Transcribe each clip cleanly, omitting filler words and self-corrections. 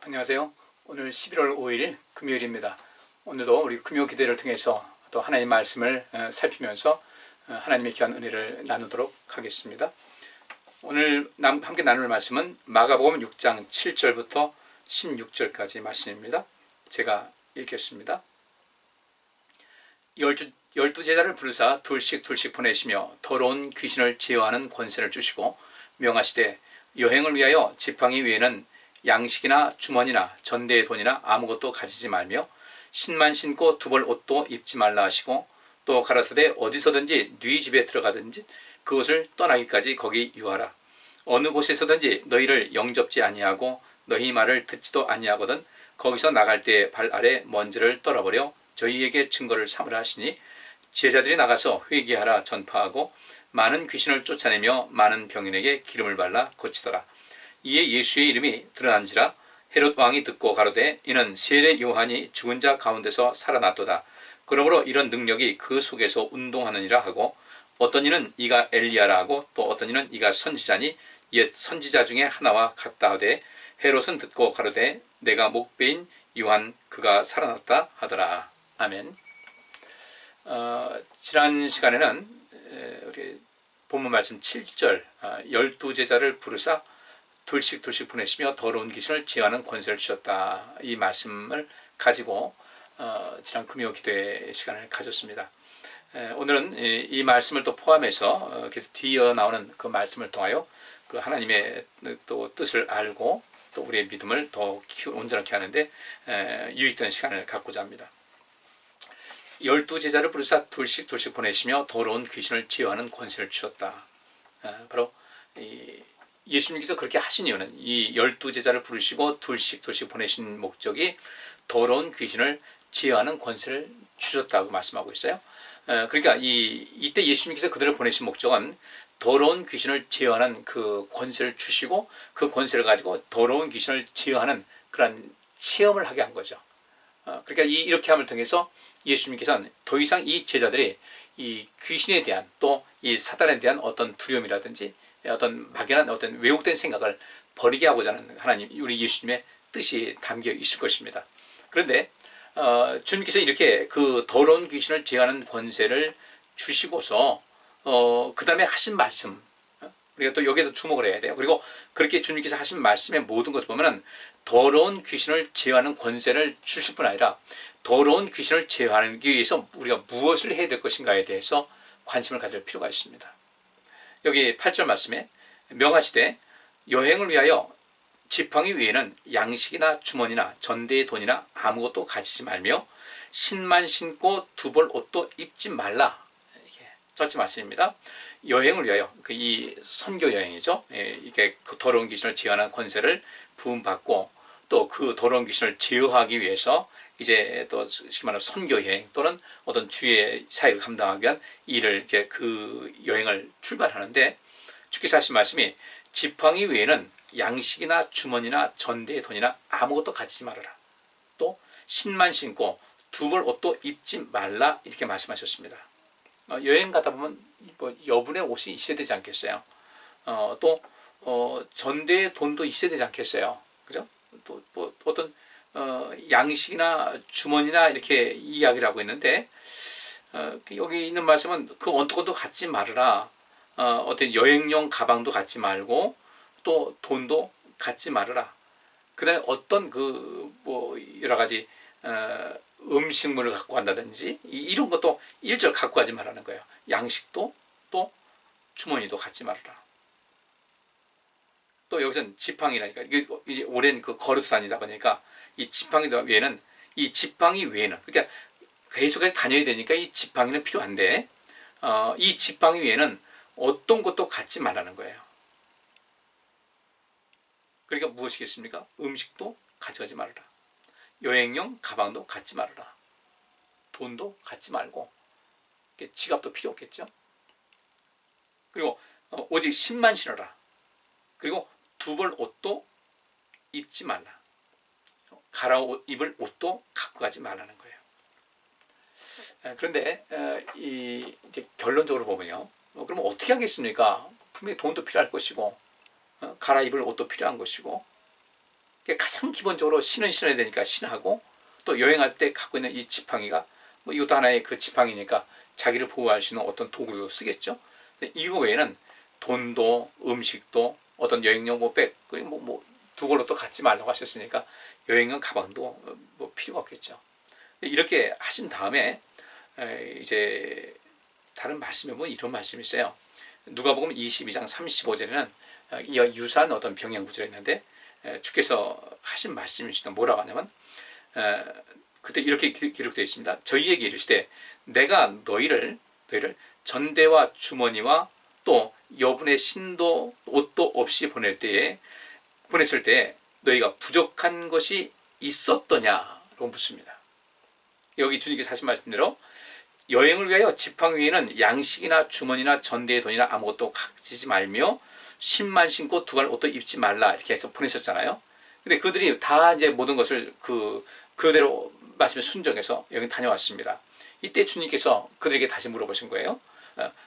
안녕하세요. 오늘 11월 5일 금요일입니다. 오늘도 우리 금요 기도를 통해서 또 하나님의 말씀을 살피면서 하나님의 귀한 은혜를 나누도록 하겠습니다. 오늘 함께 나눌 말씀은 마가복음 6장 7절부터 16절까지 말씀입니다. 제가 읽겠습니다. 열두 제자를 부르사 둘씩 보내시며 더러운 귀신을 제어하는 권세를 주시고 명하시되 여행을 위하여 지팡이 위에는 양식이나 주머니나 전대의 돈이나 아무것도 가지지 말며 신만 신고 두벌 옷도 입지 말라 하시고 또 가라사대 어디서든지 네 집에 들어가든지 그곳을 떠나기까지 거기 유하라. 어느 곳에서든지 너희를 영접지 아니하고 너희 말을 듣지도 아니하거든 거기서 나갈 때 발 아래 먼지를 떨어버려 저희에게 증거를 삼으라 하시니 제자들이 나가서 회개하라 전파하고 많은 귀신을 쫓아내며 많은 병인에게 기름을 발라 고치더라. 이에 예수의 이름이 드러난지라 헤롯 왕이 듣고 가로되 이는 세례 요한이 죽은 자 가운데서 살아났도다. 그러므로 이런 능력이 그 속에서 운동하느니라 하고 어떤 이는 이가 엘리야라 하고 또 어떤 이는 이가 선지자니 옛 선지자 중에 하나와 같다 하되 헤롯은 듣고 가로되 내가 목배인 요한 그가 살아났다 하더라. 아멘. 지난 시간에는 우리 본문 말씀 7절 열두 제자를 부르사 둘씩 보내시며 더러운 귀신을 제어하는 권세를 주셨다. 이 말씀을 가지고 지난 금요 기도의 시간을 가졌습니다. 오늘은 이 말씀을 또 포함해서 계속 뒤이어 나오는 그 말씀을 통하여 그 하나님의 또 뜻을 알고 또 우리의 믿음을 더 온전하게 하는데 유익되는 시간을 갖고자 합니다. 열두 제자를 부르사 둘씩 보내시며 더러운 귀신을 제어하는 권세를 주셨다. 바로 예수님께서 그렇게 하신 이유는 이 열두 제자를 부르시고 둘씩 보내신 목적이 더러운 귀신을 제어하는 권세를 주셨다고 말씀하고 있어요. 그러니까 이때 예수님께서 그들을 보내신 목적은 더러운 귀신을 제어하는 그 권세를 주시고 그 권세를 가지고 더러운 귀신을 제어하는 그런 체험을 하게 한 거죠. 그러니까 이렇게 함을 통해서 예수님께서는 더 이상 이 제자들이 이 귀신에 대한 또 이 사단에 대한 어떤 두려움이라든지 어떤 막연한 어떤 왜곡된 생각을 버리게 하고자 하는 하나님 우리 예수님의 뜻이 담겨 있을 것입니다. 그런데 주님께서 이렇게 그 더러운 귀신을 제어하는 권세를 주시고서 그 다음에 하신 말씀 우리가 또 여기에도 주목을 해야 돼요. 그리고 그렇게 주님께서 하신 말씀의 모든 것을 보면은 더러운 귀신을 제어하는 권세를 주실 뿐 아니라 더러운 귀신을 제어하기 위해서 우리가 무엇을 해야 될 것인가에 대해서 관심을 가질 필요가 있습니다. 여기 8절 말씀에 명하시되 여행을 위하여 지팡이 위에는 양식이나 주머니나 전대의 돈이나 아무것도 가지지 말며 신만 신고 두벌 옷도 입지 말라. 이게 말씀입니다. 여행을 위하여 이 선교 여행이죠. 이게 그 더러운 귀신을 제어하는 권세를 부음받고 또 그 더러운 귀신을 제어하기 위해서 이제 또 쉽게 말하면 선교 여행 또는 어떤 주의 사역을 감당하기 위한 일을 이제 그 여행을 출발하는데 주께서 하신 말씀이 지팡이 외에는 양식이나 주머니나 전대의 돈이나 아무것도 가지지 말아라. 또 신만 신고 두벌 옷도 입지 말라 이렇게 말씀하셨습니다. 여행 가다 보면 뭐 여분의 옷이 있어야 되지 않겠어요? 또 전대의 돈도 있어야 되지 않겠어요? 그죠? 또 뭐 어떤 양식이나 주머니나 이렇게 이야기를 하고 있는데 여기 있는 말씀은 그 어떤 갖지 말아라. 어떤 여행용 가방도 갖지 말고 또 돈도 갖지 말아라. 그 다음에 어떤 그 뭐 여러 가지 음식물을 갖고 간다든지 이런 것도 일절 갖고 가지 말라는 거예요. 양식도 또 주머니도 갖지 말아라. 또 여기서는 지팡이라니까 이게 오랜 그 걸어서 다니다 보니까 이 지팡이 외에는 그러니까 계속해서 다녀야 되니까 이 지팡이는 필요한데 이 지팡이 외에는 어떤 것도 갖지 말라는 거예요. 그러니까 무엇이겠습니까? 음식도 가져가지 말아라. 여행용 가방도 갖지 말아라. 돈도 갖지 말고 지갑도 필요 없겠죠. 그리고 오직 신만 신어라. 그리고 두벌 옷도 입지 말라. 갈아입을 옷도 갖고 가지 말라는 거예요. 그런데 이제 결론적으로 보면요. 그러면 어떻게 하겠습니까? 분명히 돈도 필요할 것이고 갈아입을 옷도 필요한 것이고 가장 기본적으로 신은 신어야 되니까 신하고, 또 여행할 때 갖고 있는 이 지팡이가 뭐 이것도 하나의 그 지팡이니까 자기를 보호할 수 있는 어떤 도구로 쓰겠죠. 이거 외에는 돈도 음식도 어떤 여행용 백, 그리고 두 걸로 또 갖지 말라고 하셨으니까 여행용 가방도 뭐 필요가 없겠죠. 이렇게 하신 다음에 이제 다른 말씀에 보면 이런 말씀이 있어요. 누가복음 22장 35절에는 유사한 어떤 병행 구절이 있는데 주께서 하신 말씀이시다. 뭐라고 하냐면 그때 이렇게 기록되어 있습니다. 저희에게 이르시되 내가 너희를 전대와 주머니와 또 여분의 신도 옷도 없이 보냈을 때에 너희가 부족한 것이 있었더냐고 묻습니다. 여기 주님께서 하신 말씀대로 여행을 위하여 지팡이 위에는 양식이나 주머니나 전대의 돈이나 아무것도 가지지 말며 신만 신고 두 갈 옷도 입지 말라 이렇게 해서 보내셨잖아요. 근데 그들이 다 이제 모든 것을 그대로 말씀에 순종해서 여기 다녀왔습니다. 이때 주님께서 그들에게 다시 물어보신 거예요.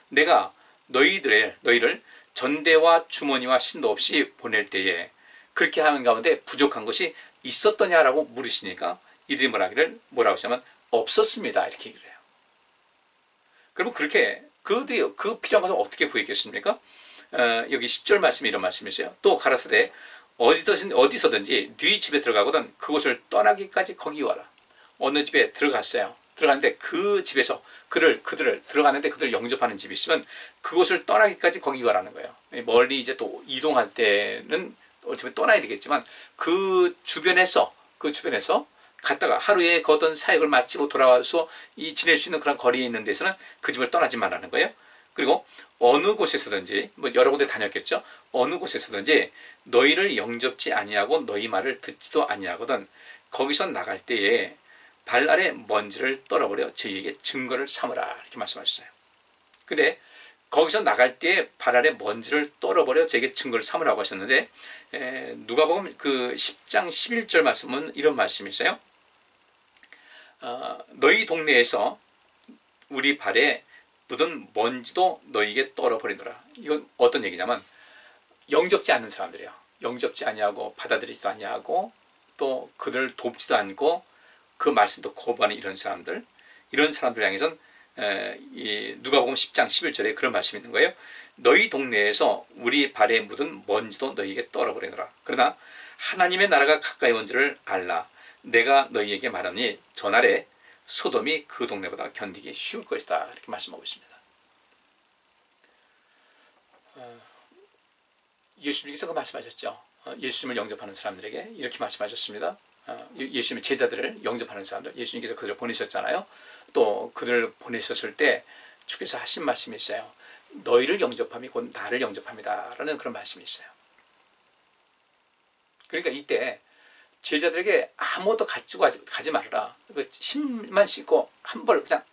내가 너희를 전대와 주머니와 신도 없이 보낼 때에 그렇게 하는 가운데 부족한 것이 있었더냐라고 물으시니까 이들이 뭐라고 하시냐면 없었습니다 이렇게 얘기를 해요. 그러면 그렇게 그들이 그 필요한 것을 어떻게 구했겠습니까? 여기 10절 말씀에 이런 말씀이 있어요. 또 가라사대 어디서든지 네 집에 들어가거든 그곳을 떠나기까지 거기 와라. 어느 집에 들어갔어요. 들어갔는데 그 집에서 그들을 들어가는데 그들을 영접하는 집이 있으면 그곳을 떠나기까지 거기 가라는 거예요. 멀리 이제 또 이동할 때는 어차피 떠나야 되겠지만 그 주변에서 갔다가 하루에 그 어떤 사역을 마치고 돌아와서 지낼 수 있는 그런 거리에 있는 데서는 그 집을 떠나지 말라는 거예요. 그리고 어느 곳에서든지 여러 군데 다녔겠죠. 어느 곳에서든지 너희를 영접지 아니하고 너희 말을 듣지도 아니하거든 거기서 나갈 때에 발 아래 먼지를 떨어버려 저희에게 증거를 삼으라 이렇게 말씀하셨어요. 근데 거기서 나갈 때에 발 아래 먼지를 떨어버려 저에게 증거를 삼으라고 하셨는데 누가복음 그 10장 11절 말씀은 이런 말씀이 있어요. 너희 동네에서 우리 발에 묻은 먼지도 너희에게 떨어버리노라. 이건 어떤 얘기냐면 영접지 않는 사람들이에요. 영접지 아니하고 받아들이지도 아니하고 또 그들을 돕지도 않고 그 말씀도 거부하는 이런 사람들 향해서는 누가복음 10장 11절에 그런 말씀이 있는 거예요. 너희 동네에서 우리 발에 묻은 먼지도 너희에게 떨어버리노라. 그러나 하나님의 나라가 가까이 온 줄을 알라. 내가 너희에게 말하니 전날에 소돔이 그 동네보다 견디기 쉬울 것이다. 이렇게 말씀하고 있습니다. 예수님께서 그 말씀하셨죠. 예수님을 영접하는 사람들에게 이렇게 말씀하셨습니다. 예수님의 제자들을 영접하는 사람들, 예수님께서 그들을 보내셨잖아요. 또 그들을 보내셨을 때 주께서 하신 말씀이 있어요. 너희를 영접함이 곧 나를 영접합니다 라는 그런 말씀이 있어요. 그러니까 이때 제자들에게 아무것도 가지고 가지 말아라. 신만 신고 한 벌, 그냥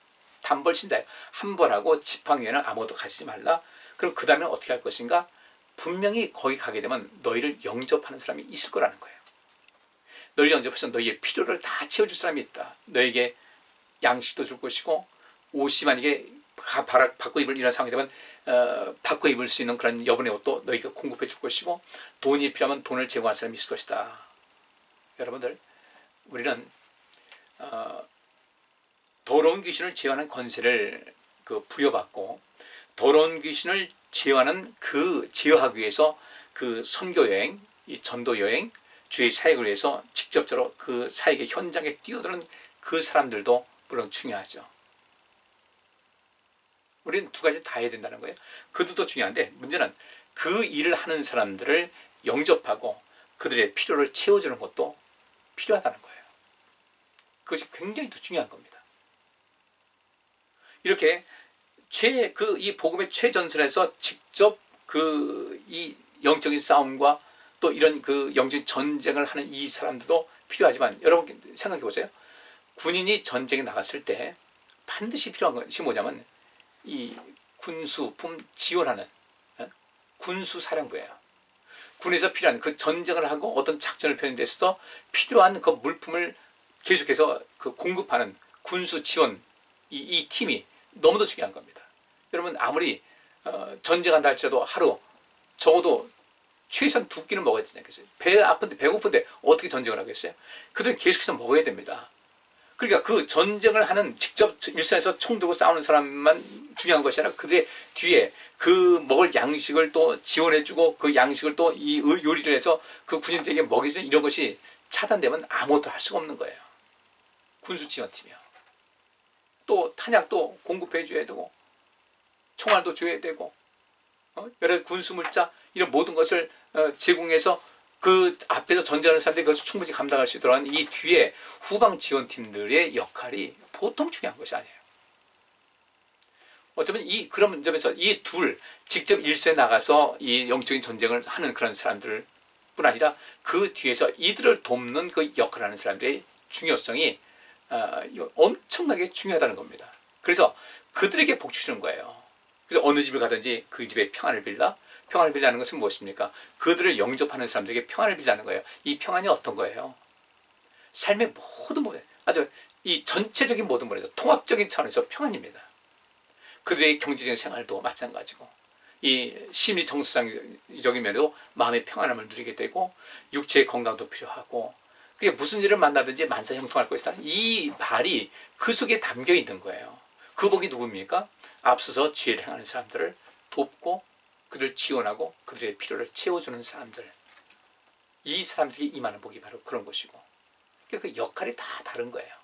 단벌 신자예요. 한 벌하고 지팡이 위에는 아무것도 가지지 말라. 그럼 그 다음에 어떻게 할 것인가? 분명히 거기 가게 되면 너희를 영접하는 사람이 있을 거라는 거예요. 너희를 영접해서 너희의 필요를 다 채워줄 사람이 있다. 너에게 양식도 줄 것이고 옷이 만약에 바꿔 입을 이런 상황이 되면 바꿔 입을 수 있는 그런 여분의 옷도 너희가 공급해 줄 것이고 돈이 필요하면 돈을 제공할 사람이 있을 것이다. 여러분들 우리는 더러운 귀신을 제어하는 권세를 부여받고 더러운 귀신을 제어하는 제어하기 위해서 그 선교여행, 이 전도여행, 주의 사역을 위해서 직접적으로 그 사역의 현장에 뛰어드는 그 사람들도 물론 중요하죠. 우리는 두 가지 다 해야 된다는 거예요. 그들도 중요한데 문제는 그 일을 하는 사람들을 영접하고 그들의 필요를 채워주는 것도 필요하다는 거예요. 그것이 굉장히 더 중요한 겁니다. 이렇게 이 복음의 최전선에서 직접 이 영적인 싸움과 또 이런 영적인 전쟁을 하는 이 사람들도 필요하지만 여러분 생각해 보세요. 군인이 전쟁에 나갔을 때 반드시 필요한 것이 뭐냐면 이 군수품 지원하는 군수사령부예요. 군에서 필요한 그 전쟁을 하고 어떤 작전을 펴는 데 있어서 필요한 그 물품을 계속해서 공급하는 군수 지원 이 팀이 너무도 중요한 겁니다. 여러분 아무리 전쟁한다 할지라도 하루 적어도 최소한 두 끼는 먹어야 되지 않겠어요? 배 아픈데 배고픈데 어떻게 전쟁을 하겠어요? 그들은 계속해서 먹어야 됩니다. 그러니까 그 전쟁을 하는 직접 일선에서 총 들고 싸우는 사람만 중요한 것이 아니라 그들의 뒤에 그 먹을 양식을 또 지원해주고 그 양식을 또 이 요리를 해서 그 군인들에게 먹여주는 이런 것이 차단되면 아무것도 할 수가 없는 거예요. 군수 지원팀이요. 또 탄약도 공급해 줘야 되고 총알도 줘야 되고 여러 군수 물자 이런 모든 것을 제공해서 그 앞에서 전쟁하는 사람들이 그것을 충분히 감당할 수 있도록 하는 이 뒤에 후방 지원팀들의 역할이 보통 중요한 것이 아니에요. 어쩌면 그런 점에서 이 둘 직접 일선에 나가서 이 영적인 전쟁을 하는 그런 사람들 뿐 아니라 그 뒤에서 이들을 돕는 그 역할을 하는 사람들의 중요성이 엄청나게 중요하다는 겁니다. 그래서 그들에게 복 주시는 거예요. 그래서 어느 집을 가든지 그 집에 평안을 빌라. 평안을 빌라는 것은 무엇입니까? 그들을 영접하는 사람들에게 평안을 빌라는 거예요. 이 평안이 어떤 거예요? 삶의 모든 부분, 아주 이 전체적인 모든 부분에서 통합적인 차원에서 평안입니다. 그들의 경제적인 생활도 마찬가지고 이 심리 정서적인 면에도 마음의 평안함을 누리게 되고 육체의 건강도 필요하고 그게 무슨 일을 만나든지 만사형통할 것이다. 이 말이 그 속에 담겨 있는 거예요. 그 복이 누굽니까? 앞서서 지혜를 행하는 사람들을 돕고 그들을 지원하고 그들의 필요를 채워주는 사람들. 이 사람들에게 임하는 복이 바로 그런 것이고 그 역할이 다 다른 거예요.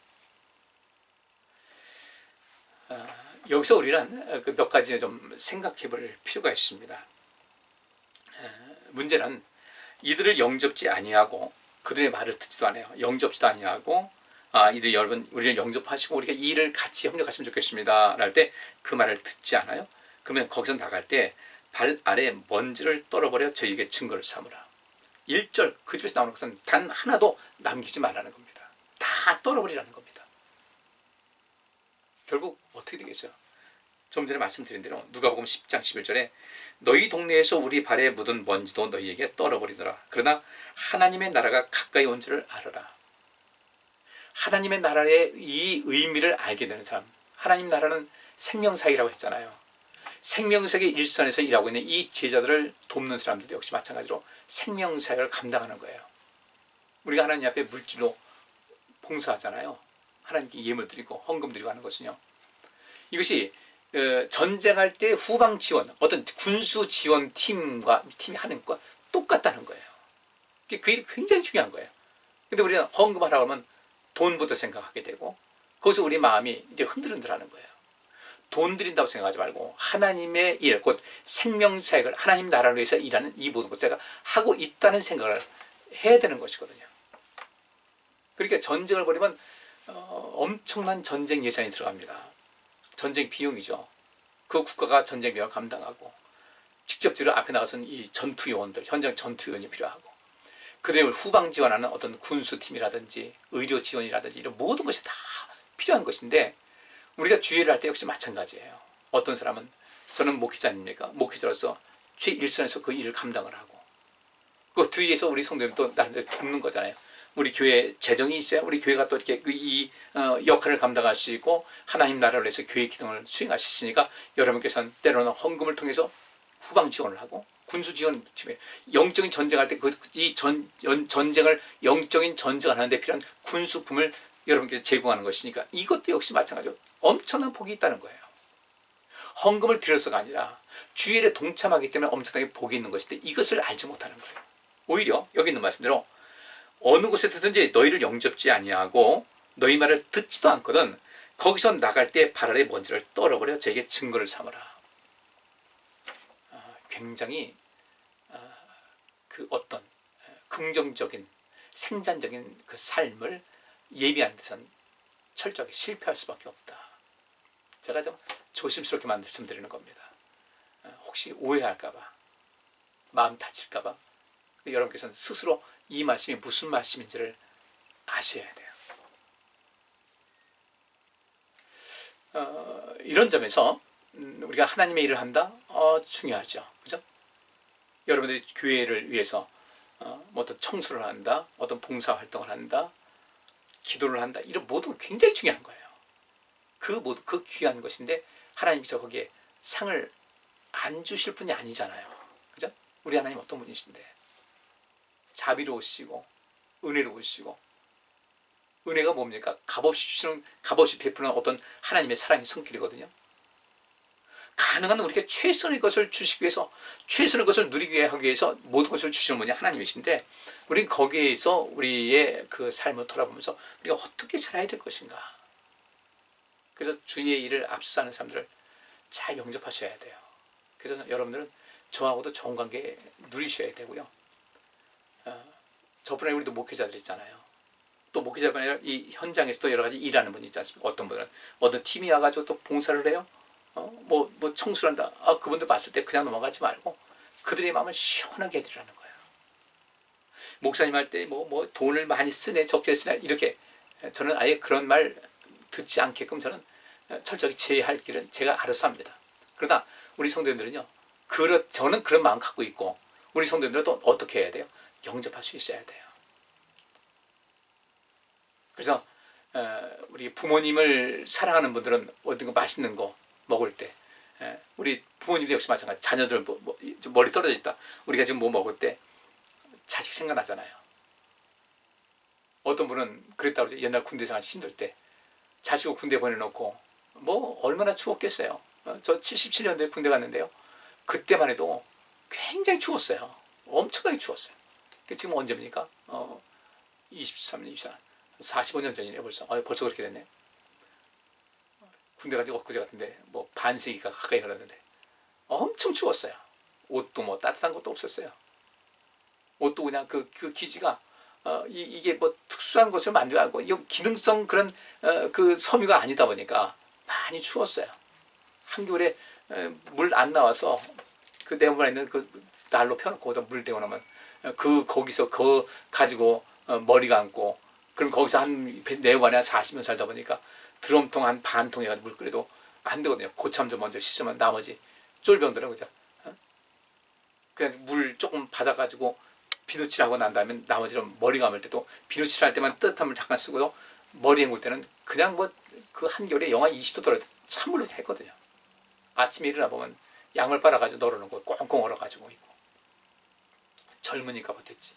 여기서 우리는 몇 가지 좀 생각해 볼 필요가 있습니다. 문제는 이들을 영접지 아니하고 그들의 말을 듣지도 않아요. 영접지도 아니하고 이들 여러분 우리를 영접하시고 우리가 이 일을 같이 협력하시면 좋겠습니다. 할 때 그 말을 듣지 않아요. 그러면 거기서 나갈 때 발 아래 먼지를 떨어버려 저에게 증거를 삼으라. 1절 그 집에서 나오는 것은 단 하나도 남기지 말라는 겁니다. 다 떨어버리라는 겁니다. 결국 어떻게 되겠어요? 좀 전에 말씀드린 대로 누가복음 10장 11절에 너희 동네에서 우리 발에 묻은 먼지도 너희에게 떨어버리노라. 그러나 하나님의 나라가 가까이 온 줄을 알아라. 하나님의 나라의 이 의미를 알게 되는 사람. 하나님 나라는 생명사역이라고 했잖아요. 생명사역의 일선에서 일하고 있는 이 제자들을 돕는 사람들도 역시 마찬가지로 생명사역을 감당하는 거예요. 우리가 하나님 앞에 물질로 봉사하잖아요. 하나님께 예물 드리고 헌금 드리고 하는 것은요. 이것이 전쟁할 때 후방 지원, 어떤 군수 지원 팀이 하는 것과 똑같다는 거예요. 그게 굉장히 중요한 거예요. 근데 우리가 헌금하라고 하면 돈부터 생각하게 되고 거기서 우리 마음이 이제 흔들흔들하는 거예요. 돈 드린다고 생각하지 말고 하나님의 일, 곧 생명사역을 하나님 나라를 위해서 일하는 이 모든 것을 제가 하고 있다는 생각을 해야 되는 것이거든요. 그러니까 전쟁을 벌이면 엄청난 전쟁 예산이 들어갑니다. 전쟁 비용이죠. 그 국가가 전쟁 비용을 감당하고 직접적으로 앞에 나가서는 이 전투요원들, 현장 전투요원이 필요하고 그들을 후방 지원하는 어떤 군수팀이라든지 의료 지원이라든지 이런 모든 것이 다 필요한 것인데 우리가 주의를 할 때 역시 마찬가지예요. 어떤 사람은 저는 목회자 아닙니까? 목회자로서 최일선에서 그 일을 감당을 하고 그 뒤에서 우리 성도님 또 나름대로 돕는 거잖아요. 우리 교회 재정이 있어야 우리 교회가 또 이렇게 이 역할을 감당할 수 있고 하나님 나라를 위해서 교회 기능을 수행할 수 있으니까 여러분께서는 때로는 헌금을 통해서 후방 지원을 하고 군수 지원, 영적인 전쟁할 때 이 전쟁을 영적인 전쟁을 하는 데 필요한 군수품을 여러분께서 제공하는 것이니까 이것도 역시 마찬가지로 엄청난 복이 있다는 거예요. 헌금을 드려서가 아니라 주일에 동참하기 때문에 엄청나게 복이 있는 것인데 이것을 알지 못하는 거예요. 오히려 여기 있는 말씀대로 어느 곳에서든지 너희를 영접지 아니하고 너희 말을 듣지도 않거든 거기서 나갈 때 발 아래 먼지를 떨어버려 저에게 증거를 삼으라. 굉장히 그 어떤 긍정적인 생산적인 그 삶을 예비하는 데선 철저하게 실패할 수밖에 없다. 제가 좀 조심스럽게 말씀드리는 겁니다. 혹시 오해할까봐 마음 다칠까봐 여러분께서는 스스로 이 말씀이 무슨 말씀인지를 아셔야 돼요. 이런 점에서 우리가 하나님의 일을 한다? 중요하죠. 그죠? 여러분들이 교회를 위해서 뭐 어떤 청소를 한다, 어떤 봉사활동을 한다, 기도를 한다, 이런 모든 건 굉장히 중요한 거예요. 그 귀한 것인데 하나님께서 거기에 상을 안 주실 분이 아니잖아요. 그죠? 우리 하나님 어떤 분이신데 자비로우시고 은혜로우시고, 은혜가 뭡니까? 값없이 주시는, 값없이 베푸는 어떤 하나님의 사랑의 손길이거든요. 가능한 우리에게 최선의 것을 주시기 위해서, 최선의 것을 누리게 하기 위해서 모든 것을 주시는 분이 하나님이신데, 우리는 거기에서 우리의 그 삶을 돌아보면서 우리가 어떻게 살아야 될 것인가. 그래서 주의 일을 앞서가는 사람들을 잘 영접하셔야 돼요. 그래서 여러분들은 저하고도 좋은 관계 누리셔야 되고요. 저번에 우리도 목회자들 있잖아요. 또 목회자뿐 아니라 이 현장에서 또 여러 가지 일하는 분이 있지 않습니까? 어떤 분은 어떤 팀이 와가지고 또 봉사를 해요. 뭐 청소를 한다. 그분들 봤을 때 그냥 넘어가지 말고 그들의 마음을 시원하게 해드리라는 거예요. 목사님 할 때 뭐 돈을 많이 쓰네, 적게 쓰네, 이렇게 저는 아예 그런 말 듣지 않게끔 저는 철저히 제할 길은 제가 알아서 합니다. 그러나 우리 성도님들은요, 저는 그런 마음 갖고 있고, 우리 성도님들은 또 어떻게 해야 돼요? 영접할 수 있어야 돼요. 그래서 우리 부모님을 사랑하는 분들은 어떤 거 맛있는 거 먹을 때, 우리 부모님도 역시 마찬가지. 자녀들 좀 멀리 떨어져 있다, 우리가 지금 뭐 먹을 때 자식 생각나잖아요. 어떤 분은 그랬다고 그러죠. 옛날 군대 생활 힘들 때 자식을 군대 보내놓고 뭐 얼마나 추웠겠어요. 저 77년도에 군대 갔는데요, 그때만 해도 굉장히 추웠어요. 엄청나게 추웠어요. 지금 언제입니까? 23년, 24, 45년 전이네요 벌써. 벌써 그렇게 됐네. 군대 가지고 엊그제 같은데 뭐 반세기가 가까이 흘렀는데 엄청 추웠어요. 옷도 뭐 따뜻한 것도 없었어요. 옷도 그냥 그 기지가 이게 뭐 특수한 것을 만들고 기능성 그런 그 섬유가 아니다 보니까 많이 추웠어요. 한겨울에 물 안 나와서 그 내부에 있는 그 난로 펴놓고 거기다 물 데워놓으면 거기서 그거 가지고 머리 감고, 그럼 거기서 한 내관에 한 40년 살다 보니까 드럼통 한 반 통에 물 끓여도 안 되거든요. 고참 좀 먼저 씻으면 나머지 쫄병들은 그죠? 그냥 물 조금 받아가지고 비누칠하고 난 다음에 나머지는 머리 감을 때도 비누칠할 때만 뜨뜻한 물 잠깐 쓰고도 머리 헹굴 때는 그냥 뭐 그 한겨울에 영하 20도 떨어도 찬물로 했거든요. 아침에 일어나 보면 양을 빨아가지고 널어놓고 꽁꽁 얼어가지고 있고, 젊으니까 버텼지.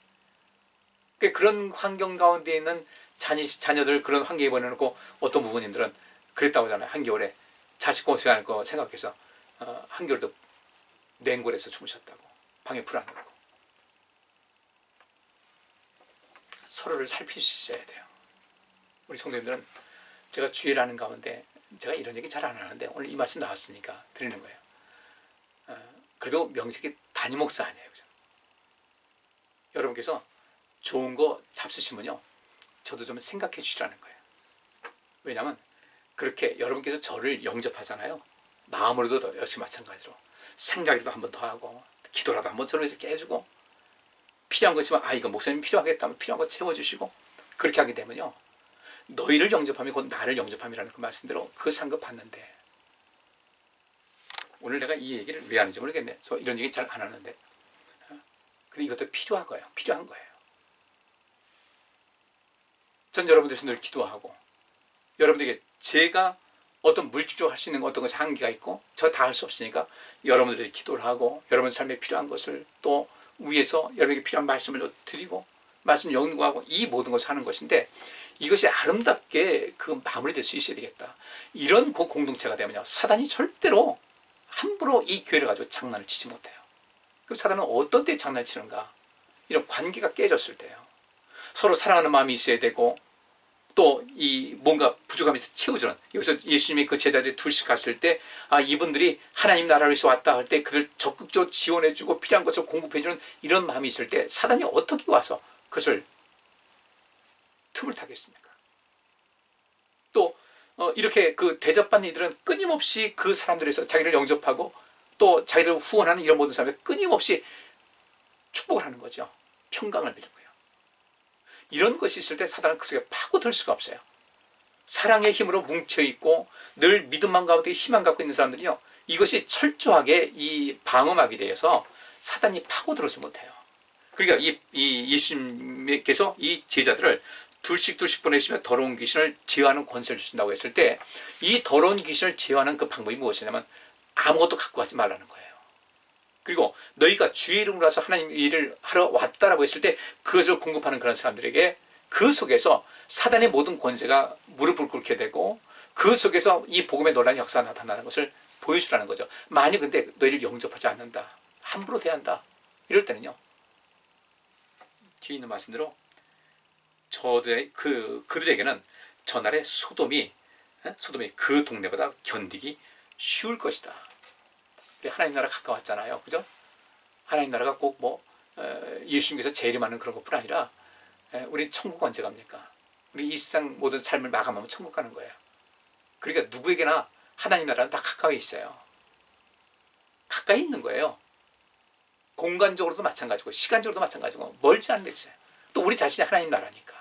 그런 환경 가운데 있는 자녀들 그런 환경에 보내놓고 어떤 부모님들은 그랬다고 하잖아요. 한겨울에 자식 고생할 거 생각해서 한겨울도 냉골에서 주무셨다고, 방에 불 안 넣고. 서로를 살필 수 있어야 돼요. 우리 성도님들은, 제가 주의를 하는 가운데 제가 이런 얘기 잘 안 하는데 오늘 이 말씀 나왔으니까 드리는 거예요. 그래도 명색이 담임 목사 아니에요, 그죠? 여러분께서 좋은 거 잡수시면요, 저도 좀 생각해 주시라는 거예요. 왜냐하면 그렇게 여러분께서 저를 영접하잖아요. 마음으로도 역시 마찬가지로 생각이라도 한 번 더 하고, 기도라도 한 번 저를 위해서 깨주고, 필요한 것이면 이거 목사님 필요하겠다면 필요한 거 채워주시고, 그렇게 하게 되면요, 너희를 영접함이 곧 나를 영접함이라는 그 말씀대로 그 상급 받는데, 오늘 내가 이 얘기를 왜 하는지 모르겠네. 저 이런 얘기 잘 안 하는데, 근데 이것도 필요한 거예요. 필요한 거예요. 전 여러분들 대신 늘 기도하고, 여러분들에게 제가 어떤 물질적으로 할 수 있는 어떤 것이 한계가 있고 저 다 할 수 없으니까 여러분들이 기도를 하고, 여러분 삶에 필요한 것을 또 위에서 여러분에게 필요한 말씀을 드리고, 말씀 연구하고, 이 모든 것을 하는 것인데, 이것이 아름답게 그 마무리될 수 있어야 되겠다. 이런 그 공동체가 되면요, 사단이 절대로 함부로 이 교회를 가지고 장난을 치지 못해요. 그럼 사단은 어떤 때에 장난을 치는가? 이런 관계가 깨졌을 때요. 서로 사랑하는 마음이 있어야 되고, 또 이 뭔가 부족함이 채워주는, 여기서 예수님이 그 제자들이 둘씩 갔을 때 이분들이 하나님 나라를 위해서 왔다 할 때 그들 적극적으로 지원해주고 필요한 것을 공급해주는 이런 마음이 있을 때 사단이 어떻게 와서 그것을 틈을 타겠습니까? 또 이렇게 그 대접받는 이들은 끊임없이 그 사람들에서 자기를 영접하고 또 자기를 후원하는 이런 모든 사람들 끊임없이 축복을 하는 거죠. 평강을 빌고요. 이런 것이 있을 때 사단은 그 속에 파고들 수가 없어요. 사랑의 힘으로 뭉쳐있고 늘 믿음만 가운데 희망 갖고 있는 사람들이요, 이것이 철저하게 이 방어막이 되어서 사단이 파고들어지 못해요. 그러니까 이 예수님께서 이 제자들을 둘씩 보내시면 더러운 귀신을 제어하는 권세를 주신다고 했을 때, 이 더러운 귀신을 제어하는 그 방법이 무엇이냐면 아무것도 갖고 가지 말라는 거예요. 그리고 너희가 주의 이름으로 와서 하나님 일을 하러 왔다라고 했을 때 그것을 공급하는 그런 사람들에게 그 속에서 사단의 모든 권세가 무릎을 꿇게 되고 그 속에서 이 복음의 놀라운 역사가 나타나는 것을 보여주라는 거죠. 만약 근데 너희를 영접하지 않는다, 함부로 대한다, 이럴 때는요, 뒤에 있는 말씀대로 그들에게는 전날의 소돔이 그 동네보다 견디기 쉬울 것이다. 우리 하나님 나라 가까웠잖아요, 그죠? 하나님 나라가 꼭 예수님께서 재림하는 그런 것뿐 아니라 우리 천국 언제 갑니까? 우리 이 세상 모든 삶을 마감하면 천국 가는 거예요. 그러니까 누구에게나 하나님 나라는 다 가까이 있어요. 가까이 있는 거예요. 공간적으로도 마찬가지고 시간적으로도 마찬가지고 멀지 않은 데 있어요. 또 우리 자신이 하나님 나라니까.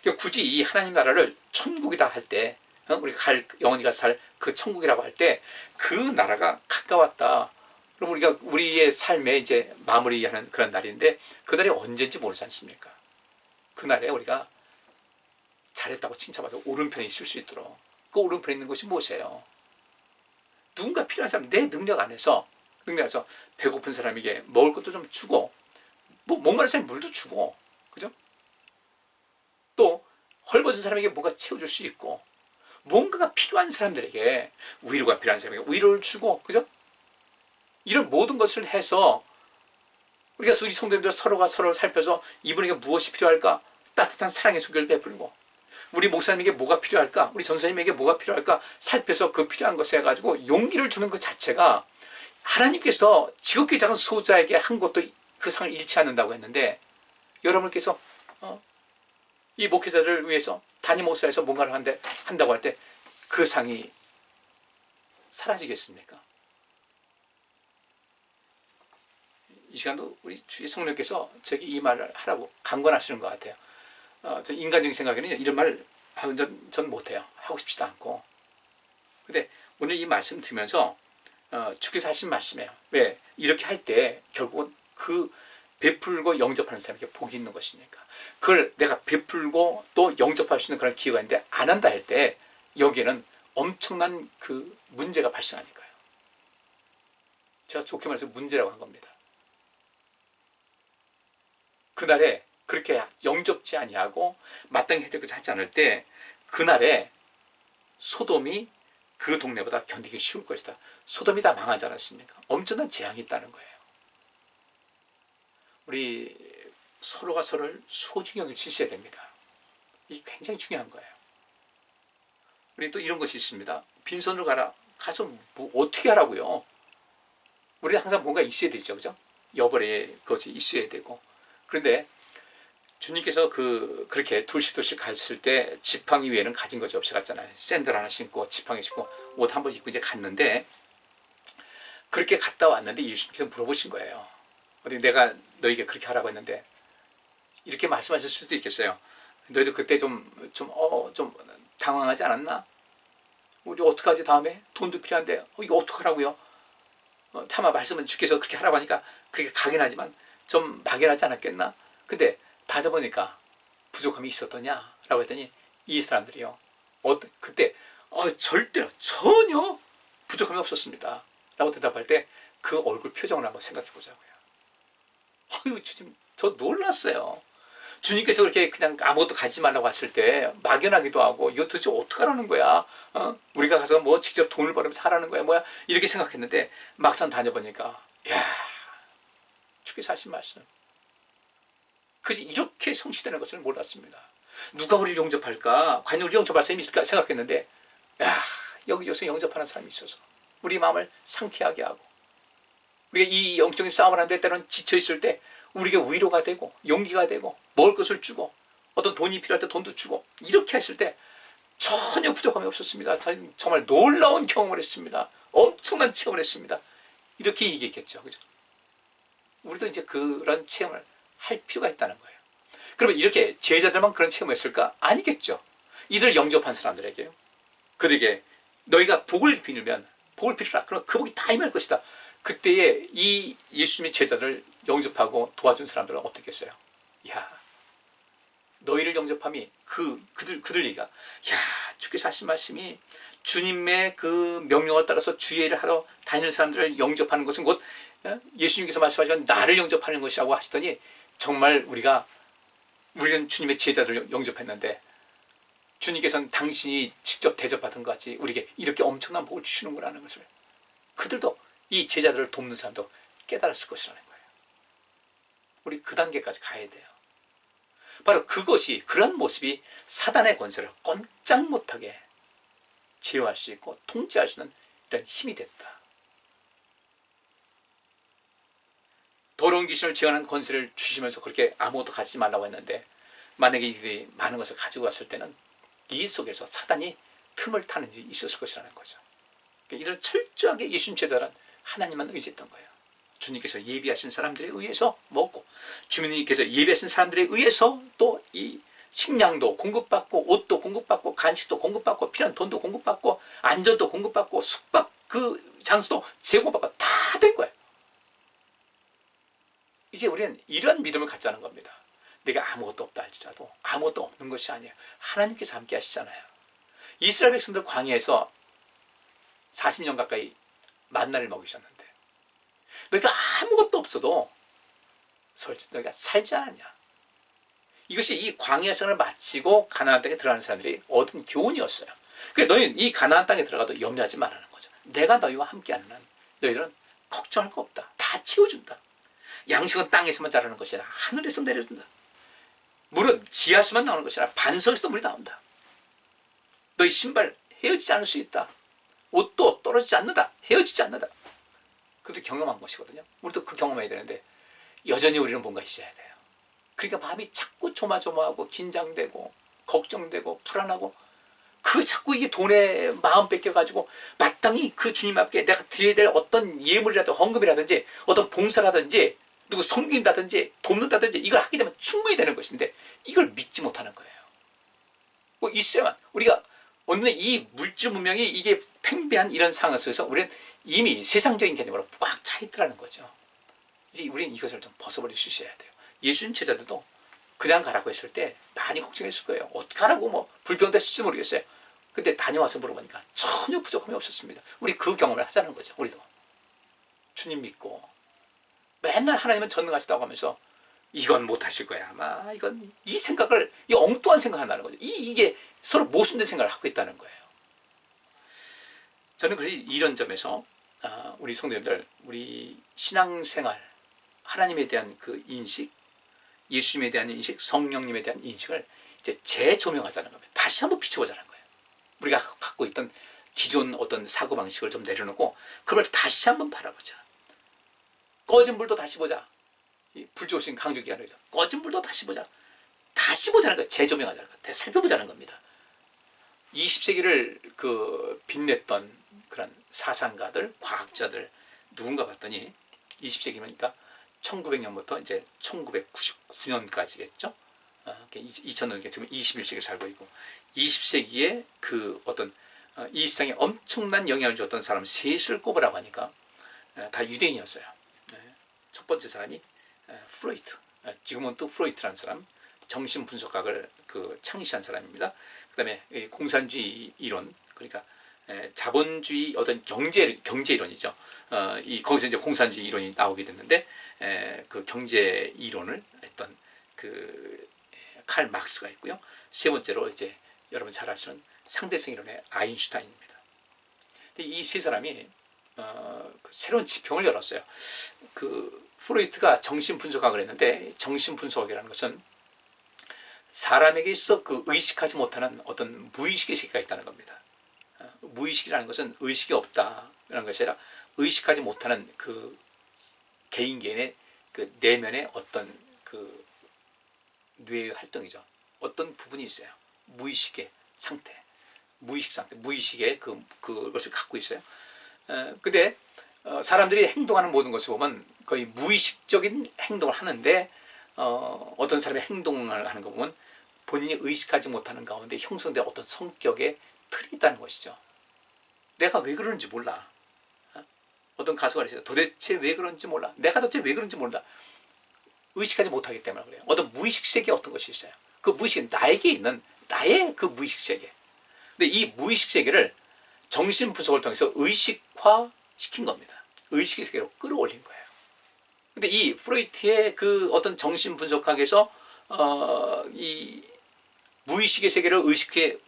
그러니까 굳이 이 하나님 나라를 천국이다 할 때, 우리가 영원히 가서 살 그 천국이라고 할 때 그 나라가 가까웠다. 그럼 우리가 우리의 삶에 이제 마무리하는 그런 날인데 그날이 언제인지 모르지 않습니까? 그날에 우리가 잘했다고 칭찬받아서 오른편에 있을 수 있도록 그 오른편에 있는 것이 무엇이에요? 누군가 필요한 사람, 내 능력 안에서 배고픈 사람에게 먹을 것도 좀 주고 목마른 사람에 물도 주고, 그죠? 또 헐벗은 사람에게 뭔가 채워줄 수 있고 뭔가가 필요한 사람들에게 위로가 필요한 사람에게 위로를 주고, 그죠? 이런 모든 것을 해서 우리가 우리 성도님들 서로가 서로를 살펴서 이분에게 무엇이 필요할까? 따뜻한 사랑의 손길을 베풀고 우리 목사님에게 뭐가 필요할까? 우리 전사님에게 뭐가 필요할까? 살펴서 그 필요한 것에 해가지고 용기를 주는 것 자체가 하나님께서 지극히 작은 소자에게 한 것도 그 상을 잃지 않는다고 했는데 여러분께서 이 목회자를 위해서 단임 목사에서 뭔가를 한다고 할 때 그 상이 사라지겠습니까? 이 시간도 우리 주의 성령께서 저에게 이 말을 하라고 강권하시는 것 같아요. 저 인간적인 생각에는 이런 말 전 못해요. 하고 싶지도 않고. 근데 오늘 이 말씀 들으면서 주께서 하신 말씀이에요. 왜? 이렇게 할 때 결국은 그 베풀고 영접하는 사람에게 복이 있는 것이니까. 그걸 내가 베풀고 또 영접할 수 있는 그런 기회가 있는데 안 한다 할 때 여기에는 엄청난 그 문제가 발생하니까요. 제가 좋게 말해서 문제라고 한 겁니다. 그날에 그렇게 영접지 아니하고 마땅히 해야 될 것을 하지 않을 때 그날에 소돔이 그 동네보다 견디기 쉬울 것이다. 소돔이 다 망하지 않았습니까? 엄청난 재앙이 있다는 거예요. 우리 서로가 서로를 소중히 여기셔야 됩니다. 이게 굉장히 중요한 거예요. 우리 또 이런 것이 있습니다. 빈손으로 가서 뭐 어떻게 하라고요? 우리는 항상 뭔가 있어야 되죠, 그죠? 여벌의 것이 있어야 되고. 그런데 주님께서 그렇게 둘씩 갔을 때 지팡이 외에는 가진 것이 없이 갔잖아요. 샌들 하나 신고 지팡이 신고 옷 한 번 입고 이제 갔는데 그렇게 갔다 왔는데 예수님께서 물어보신 거예요. 어디 내가 너에게 그렇게 하라고 했는데 이렇게 말씀하실 수도 있겠어요. 너희도 그때 좀 당황하지 않았나? 우리 어떡하지 다음에? 돈도 필요한데 이거 어떡하라고요? 차마 말씀은 주께서 그렇게 하라고 하니까 그렇게 가긴 하지만 좀 막연하지 않았겠나? 근데 다져보니까 부족함이 있었더냐? 라고 했더니 이 사람들이요. 그때 절대로 전혀 부족함이 없었습니다. 라고 대답할 때 그 얼굴 표정을 한번 생각해 보자고요. 주님, 저 놀랐어요. 주님께서 그렇게 그냥 아무것도 가지지 말라고 했을 때 막연하기도 하고 이거 도대체 어떡하라는 거야? 우리가 가서 뭐 직접 돈을 벌으면서 하라는 거야? 뭐야? 이렇게 생각했는데 막상 다녀보니까 이야, 주께서 하신 말씀. 그래서 이렇게 성취되는 것을 몰랐습니다. 누가 우리를 영접할까? 과연 우리 영접할 사람이 있을까 생각했는데 야, 여기저기서 영접하는 사람이 있어서 우리 마음을 상쾌하게 하고 우리가 이 영적인 싸움을 하는데 때로는 지쳐있을 때 우리에게 위로가 되고 용기가 되고 먹을 것을 주고 어떤 돈이 필요할 때 돈도 주고 이렇게 했을 때 전혀 부족함이 없었습니다. 정말 놀라운 경험을 했습니다. 엄청난 체험을 했습니다. 이렇게 얘기했겠죠. 그죠? 우리도 이제 그런 체험을 할 필요가 있다는 거예요. 그러면 이렇게 제자들만 그런 체험을 했을까? 아니겠죠. 이들 영접한 사람들에게요. 그들에게 너희가 복을 빌면 복을 빌으라. 그럼 그 복이 다 임할 것이다. 그때에 이 예수님의 제자들을 영접하고 도와준 사람들은 어떻겠어요? 야, 너희를 영접함이 그들 얘기가 야, 주께서 하신 말씀이 주님의 그 명령을 따라서 주의를 하러 다니는 사람들을 영접하는 것은 곧 예수님께서 말씀하시면 나를 영접하는 것이라고 하시더니 정말 우리는 주님의 제자들을 영접했는데 주님께서는 당신이 직접 대접받은 것 같이 우리에게 이렇게 엄청난 복을 주시는구나 하는 것을 그들도 이 제자들을 돕는 사람도 깨달았을 것이라는 거예요. 우리 그 단계까지 가야 돼요. 바로 그것이 그런 모습이 사단의 권세를 꼼짝 못하게 제어할 수 있고 통제할 수 있는 이런 힘이 됐다. 더러운 귀신을 제어하는 권세를 주시면서 그렇게 아무것도 가지지 말라고 했는데 만약에 이들이 많은 것을 가지고 왔을 때는 이 속에서 사단이 틈을 타는 일이 있었을 것이라는 거죠. 그러니까 이런 철저하게 예수님 제자란 하나님만 의지했던 거예요. 주님께서 예비하신 사람들에 의해서 먹고 주님께서 예비하신 사람들에 의해서 또 이 식량도 공급받고 옷도 공급받고 간식도 공급받고 필요한 돈도 공급받고 안전도 공급받고 숙박 그 장소도 제공받고 다 된 거예요. 이제 우리는 이런 믿음을 갖자는 겁니다. 내가 아무것도 없다 할지라도 아무것도 없는 것이 아니에요. 하나님께서 함께 하시잖아요. 이스라엘 백성들 광야에서 40년 가까이 만나를 먹이셨는데 너희가 아무것도 없어도 너희가 살지 않았냐. 이것이 이 광야 생활을 마치고 가나안 땅에 들어가는 사람들이 얻은 교훈이었어요. 그래서 너희는 이 가나안 땅에 들어가도 염려하지 말라는 거죠. 내가 너희와 함께하는 한 너희들은 걱정할 거 없다. 다 채워준다. 양식은 땅에서만 자라는 것이 아니라 하늘에서 내려준다. 물은 지하수만 나오는 것이 아니라 반석에서도 물이 나온다. 너희 신발 헤어지지 않을 수 있다. 옷도 떨어지지 않는다. 헤어지지 않는다. 그것도 경험한 것이거든요. 우리도 그 경험해야 되는데 여전히 우리는 뭔가 있어야 돼요. 그러니까 마음이 자꾸 조마조마하고 긴장되고 걱정되고 불안하고 그 자꾸 이게 돈에 마음 뺏겨가지고 마땅히 그 주님 앞에 내가 드려야 될 어떤 예물이라든지 헌금이라든지 어떤 봉사라든지 누구 섬긴다든지 돕는다든지 이걸 하게 되면 충분히 되는 것인데 이걸 믿지 못하는 거예요. 뭐 있어야만 우리가 오늘 이 물질 문명이 이게 팽배한 이런 상황 속에서 우리는 이미 세상적인 개념으로 꽉 차 있더라는 거죠. 이제 우리는 이것을 좀 벗어버릴 수 있어야 돼요. 예수님 제자들도 그냥 가라고 했을 때 많이 걱정했을 거예요. 어떻게 하라고 뭐 불평됐을지 모르겠어요. 근데 다녀와서 물어보니까 전혀 부족함이 없었습니다. 우리 그 경험을 하자는 거죠. 우리도 주님 믿고 맨날 하나님은 전능하시다고 하면서 이건 못하실 거야 아마 이건 이 생각을 이 엉뚱한 생각을 한다는 거죠. 이게 서로 모순된 생각을 하고 있다는 거예요. 저는 그래서 이런 점에서 우리 성도님들 우리 신앙생활 하나님에 대한 그 인식 예수님에 대한 인식 성령님에 대한 인식을 이제 재조명하자는 겁니다. 다시 한번 비춰보자는 거예요. 우리가 갖고 있던 기존 어떤 사고방식을 좀 내려놓고 그걸 다시 한번 바라보자. 꺼진 불도 다시 보자. 불조신 강조기관이죠. 꺼진 불도 다시 보자. 다시 보자는 거예요. 재조명하자는 거예요. 살펴보자는 겁니다. 20세기를 그 빛냈던 그런 사상가들, 과학자들 누군가 봤더니 20세기니까 1900년부터 이제 1999년까지겠죠. 2000년 지금 21세기를 살고 있고 20세기에 그 어떤 이 세상에 엄청난 영향을 줬던 사람 셋을 꼽으라고 하니까 다 유대인이었어요. 첫 번째 사람이 프로이트, 지그문트 프로이트라는 사람, 정신분석학을 그 창시한 사람입니다. 그 다음에 공산주의 이론, 그러니까 자본주의 어떤 경제 이론이죠. 거기서 이제 공산주의 이론이 나오게 됐는데 그 경제 이론을 했던 그 칼 막스가 있고요. 세 번째로 이제 여러분 잘 아시는 상대성 이론의 아인슈타인입니다. 이 세 사람이 새로운 지평을 열었어요. 그 프로이트가 정신분석학을 했는데 정신분석학이라는 것은 사람에게 있어 그 의식하지 못하는 어떤 무의식의 세계가 있다는 겁니다. 무의식이라는 것은 의식이 없다라는 것이 아니라 의식하지 못하는 그 개인의 그 내면의 어떤 그 뇌의 활동이죠. 어떤 부분이 있어요. 무의식의 상태, 무의식 상태, 무의식의 그것을 갖고 있어요. 근데 사람들이 행동하는 모든 것을 보면 거의 무의식적인 행동을 하는데 어떤 사람의 행동을 하는 거 보면 본인이 의식하지 못하는 가운데 형성된 어떤 성격의 틀이 있다는 것이죠. 내가 왜 그러는지 몰라. 어떤 가수가 그랬어요. 도대체 왜 그런지 몰라. 내가 도대체 왜 그런지 몰라. 의식하지 못하기 때문에 그래요. 어떤 무의식 세계에 어떤 것이 있어요. 그 무의식은 나에게 있는 나의 그 무의식 세계. 근데 이 무의식 세계를 정신 분석을 통해서 의식화시킨 겁니다. 의식의 세계로 끌어올린 거예요. 근데 이 프로이트의 그 어떤 정신 분석학에서 이 무의식의 세계를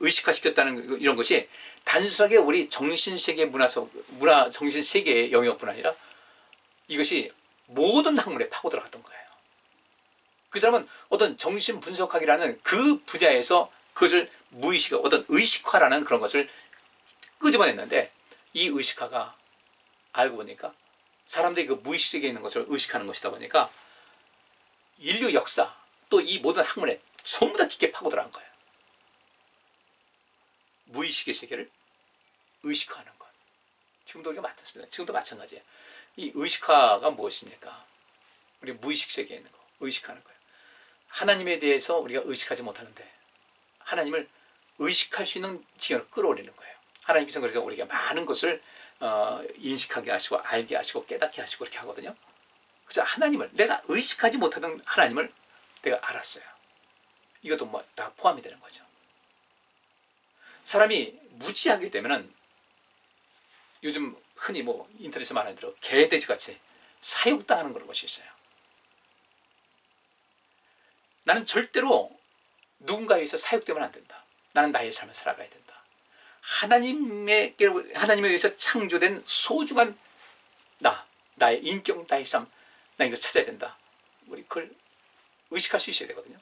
의식화시켰다는 이런 것이 단순하게 우리 정신세계 정신세계의 영역뿐 아니라 이것이 모든 학문에 파고 들어갔던 거예요. 그 사람은 어떤 정신분석학이라는 그 분야에서 그것을 어떤 의식화라는 그런 것을 끄집어냈는데, 이 의식화가 알고 보니까 사람들이 그 무의식 세계에 있는 것을 의식하는 것이다 보니까 인류 역사 또 이 모든 학문에 전부 다 깊게 파고 들어간 거예요. 무의식의 세계를 의식화하는 것. 지금도 우리가 마찬가지입니다. 지금도 마찬가지예요. 이 의식화가 무엇입니까? 우리 무의식 세계에 있는 거, 의식하는 거예요. 하나님에 대해서 우리가 의식하지 못하는데 하나님을 의식할 수 있는 지경을 끌어올리는 거예요. 하나님께서 그래서 우리가 많은 것을 인식하게 하시고 알게 하시고 깨닫게 하시고 그렇게 하거든요. 그래서 하나님을, 내가 의식하지 못하던 하나님을 내가 알았어요. 이것도 뭐 다 포함이 되는 거죠. 사람이 무지하게 되면은 요즘 흔히 뭐 인터넷에 말하는 대로 개돼지같이 사육당하는 그런 것이 있어요. 나는 절대로 누군가에 의해서 사육되면 안 된다. 나는 나의 삶을 살아가야 된다. 하나님에 의해서 창조된 소중한 나의 인격, 나의 삶, 나 이거 찾아야 된다. 우리 그걸 의식할 수 있어야 되거든요.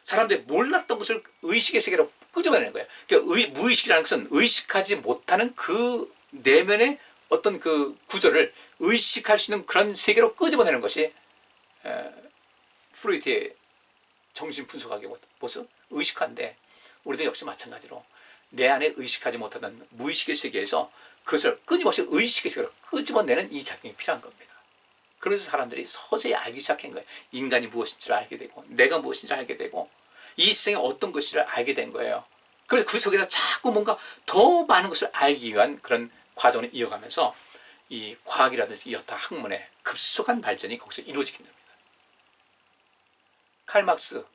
사람들이 몰랐던 것을 의식의 세계로 끄집어내는 거예요. 그러니까 무의식이라는 것은 의식하지 못하는 그 내면의 어떤 그 구조를 의식할 수 있는 그런 세계로 끄집어내는 것이 프로이트의 정신 분석학의 모습, 의식화인데, 우리도 역시 마찬가지로 내 안에 의식하지 못하던 무의식의 세계에서 그것을 끊임없이 의식의 세계로 끄집어내는 이 작용이 필요한 겁니다. 그래서 사람들이 서서히 알기 시작한 거예요. 인간이 무엇인지를 알게 되고, 내가 무엇인지를 알게 되고, 이 세상에 어떤 것인지를 알게 된 거예요. 그래서 그 속에서 자꾸 뭔가 더 많은 것을 알기 위한 그런 과정을 이어가면서 이 과학이라든지 여타 학문의 급속한 발전이 거기서 이루어지게 됩니다. 칼 막스,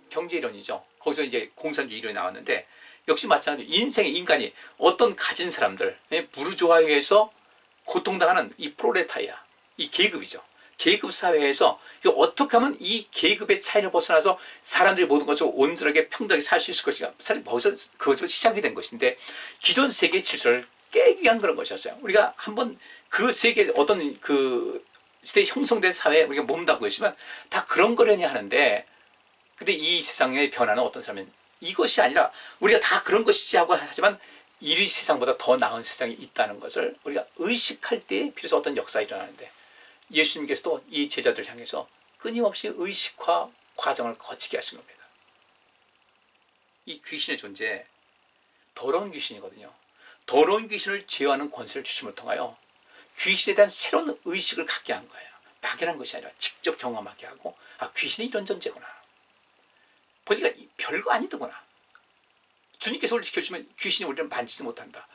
경제이론이죠. 거기서 이제 공산주의 이론이 나왔는데, 역시 마찬가지로 인간이 어떤 가진 사람들, 부르주아에 의해서 고통당하는 이 프롤레타리아, 이 계급이죠. 계급 사회에서 어떻게 하면 이 계급의 차이를 벗어나서 사람들이 모든 것을 온전하게 평등하게 살 수 있을 것인가. 사실 거기서 그것으로 시작이 된 것인데, 기존 세계의 질서를 깨기 위한 그런 것이었어요. 우리가 한번 그 세계 어떤 그 시대에 형성된 사회에 우리가 몸담고 있으면 다 그런 거려니 하는데, 근데 이 세상의 변화는 어떤 사람은 이것이 아니라 우리가 다 그런 것이지 하고 하지만 이 세상보다 더 나은 세상이 있다는 것을 우리가 의식할 때에 비로소 어떤 역사가 일어나는데, 예수님께서도 이 제자들 향해서 끊임없이 의식화 과정을 거치게 하신 겁니다. 이 귀신의 존재, 더러운 귀신이거든요. 더러운 귀신을 제어하는 권세를 주심을 통하여 귀신에 대한 새로운 의식을 갖게 한 거예요. 막연한 것이 아니라 직접 경험하게 하고, 귀신이 이런 존재구나. 보니까 별거 아니더구나. 주님께서 우리를 지켜주시면 귀신이 우리를 만지지 못한다.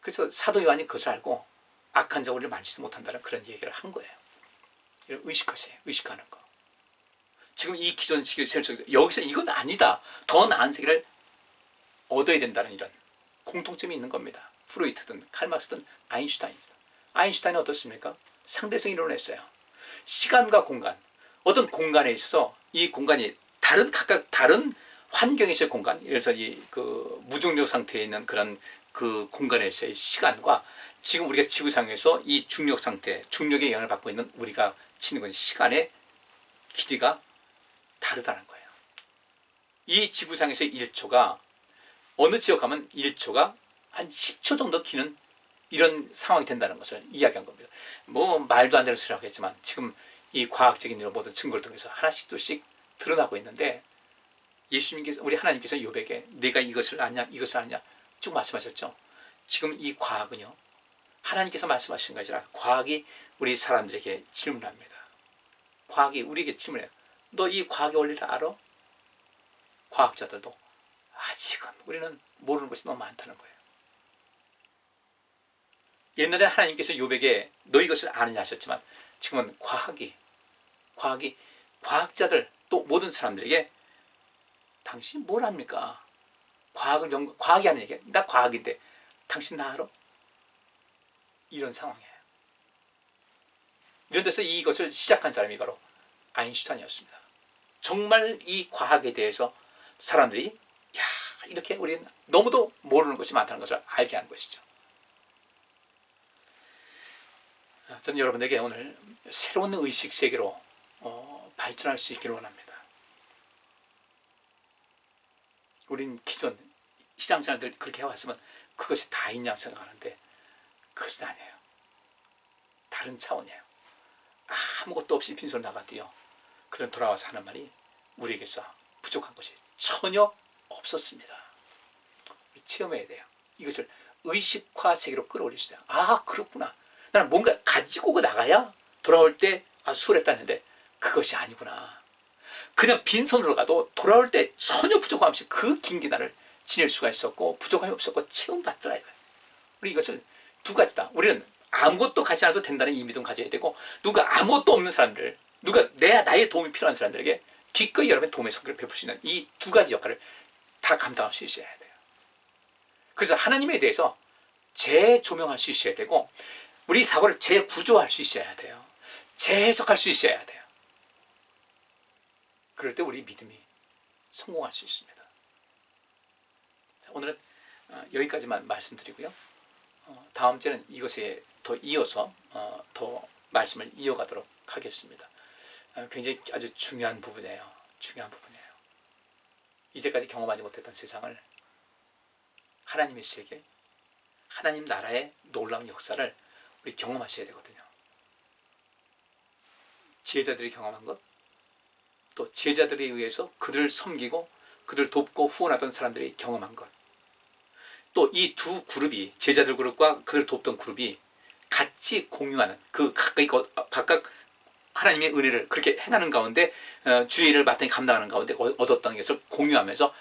그래서 사도 요한이 그것을 알고 악한 자 우리를 만지지 못한다는 그런 얘기를 한 거예요. 의식하세요. 의식하는 거. 지금 이 기존 세계 속에서 여기서 이건 아니다. 더 나은 세계를 얻어야 된다는 이런 공통점이 있는 겁니다. 프로이트든 칼막스든 아인슈타인이든. 아인슈타인은 어떻습니까? 상대성 이론을 했어요. 시간과 공간, 어떤 공간에 있어서 이 공간이 각각 다른 환경에서의 공간, 그래서 이 그 무중력 상태에 있는 그런 그 공간에서의 시간과 지금 우리가 지구상에서 이 중력 상태, 중력의 영향을 받고 있는 우리가 치는 건 시간의 길이가 다르다는 거예요. 이 지구상에서의 1초가 어느 지역 가면 1초가 한 10초 정도 기는 이런 상황이 된다는 것을 이야기한 겁니다. 뭐 말도 안 되는 소리라고 했지만 지금 이 과학적인 이런 모든 증거를 통해서 하나씩 둘씩 드러나고 있는데, 예수님께서, 우리 하나님께서 욥에게 내가 이것을 아냐 이것을 아냐 쭉 말씀하셨죠. 지금 이 과학은요, 하나님께서 말씀하신 것이 아니라 과학이 우리 사람들에게 질문합니다. 과학이 우리에게 질문해요. 너 이 과학의 원리를 알아? 과학자들도 아직은 우리는 모르는 것이 너무 많다는 거예요. 옛날에 하나님께서 욥에게 너 이것을 아느냐 하셨지만, 지금은 과학이 과학자들 또 모든 사람들에게 당신이 뭘 합니까? 과학이 하는 얘기야. 나 과학인데 당신 나 알아? 이런 상황이에요. 이런 데서 이것을 시작한 사람이 바로 아인슈타인이었습니다. 정말 이 과학에 대해서 사람들이 야, 이렇게 우리는 너무도 모르는 것이 많다는 것을 알게 한 것이죠. 저는 여러분에게 오늘 새로운 의식 세계로 발전할 수 있기를 원합니다. 우린 기존 시장생활들 그렇게 해왔으면 그것이 다인 양 생각하는데 그것은 아니에요. 다른 차원이에요. 아무것도 없이 빈손 나가도요, 그런 돌아와서 하는 말이 우리에게서 부족한 것이 전혀 없었습니다. 우리 체험해야 돼요. 이것을 의식화 세계로 끌어올릴 수 있어요. 그렇구나. 나는 뭔가 가지고 나가야 돌아올 때 수월했다는데 그것이 아니구나. 그냥 빈손으로 가도 돌아올 때 전혀 부족함 없이 그 긴 기간을 지낼 수가 있었고 부족함이 없었고 체험받더라 이거예요. 우리 이것을 두 가지다. 우리는 아무것도 가지 않아도 된다는 이 믿음 가져야 되고, 누가 아무것도 없는 사람들, 누가 나의 도움이 필요한 사람들에게 기꺼이 여러분의 도움의 손길을 베풀 수 있는 이 두 가지 역할을 다 감당할 수 있어야 돼요. 그래서 하나님에 대해서 재조명할 수 있어야 되고, 우리 사고를 재구조할 수 있어야 돼요. 재해석할 수 있어야 돼요. 그럴 때 우리 믿음이 성공할 수 있습니다. 자, 오늘은 여기까지만 말씀드리고요. 다음 주에는 이것에 더 이어서 더 말씀을 이어가도록 하겠습니다. 굉장히 아주 중요한 부분이에요. 중요한 부분이에요. 이제까지 경험하지 못했던 세상을, 하나님의 세계, 하나님 나라의 놀라운 역사를 우리 경험하셔야 되거든요. 제자들이 경험한 것, 또 제자들에 의해서 그들을 섬기고 그들을 돕고 후원하던 사람들이 경험한 것, 또 이 두 그룹이, 제자들 그룹과 그들을 돕던 그룹이 같이 공유하는, 그 각각 하나님의 은혜를 그렇게 행하는 가운데, 주의 일을 마땅히 감당하는 가운데 얻었던 것을 공유하면서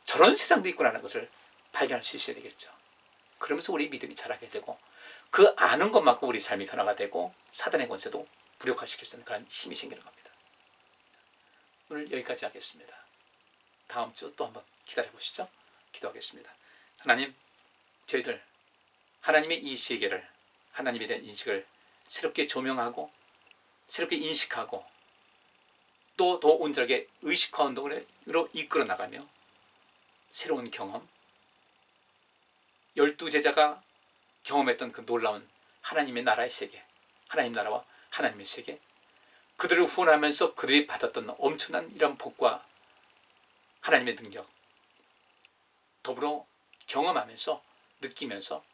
저런 세상도 있구나라는 것을 발견할 수 있어야 되겠죠. 그러면서 우리 믿음이 자라게 되고, 그 아는 것만큼 우리 삶이 변화가 되고 사단의 권세도 무력화시킬 수 있는 그런 힘이 생기는 겁니다. 오늘 여기까지 하겠습니다. 다음 주 또 한번 기다려보시죠. 기도하겠습니다. 하나님, 저희들 하나님의 이 세계를, 하나님에 대한 인식을 새롭게 조명하고 새롭게 인식하고 또 더 온전하게 의식화 운동으로 이끌어 나가며 새로운 경험, 12제자가 경험했던 그 놀라운 하나님의 나라의 세계, 하나님 나라와 하나님의 세계, 그들을 후원하면서 그들이 받았던 엄청난 이런 복과 하나님의 능력, 더불어 경험하면서 느끼면서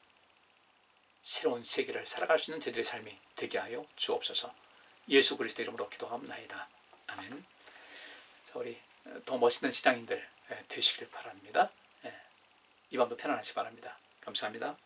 새로운 세계를 살아갈 수 있는 저희들의 삶이 되게 하여 주옵소서. 예수 그리스도 이름으로 기도합나이다. 아멘. 자, 우리 더 멋있는 신앙인들 되시길 바랍니다. 이 밤도 편안하시기 바랍니다. 감사합니다.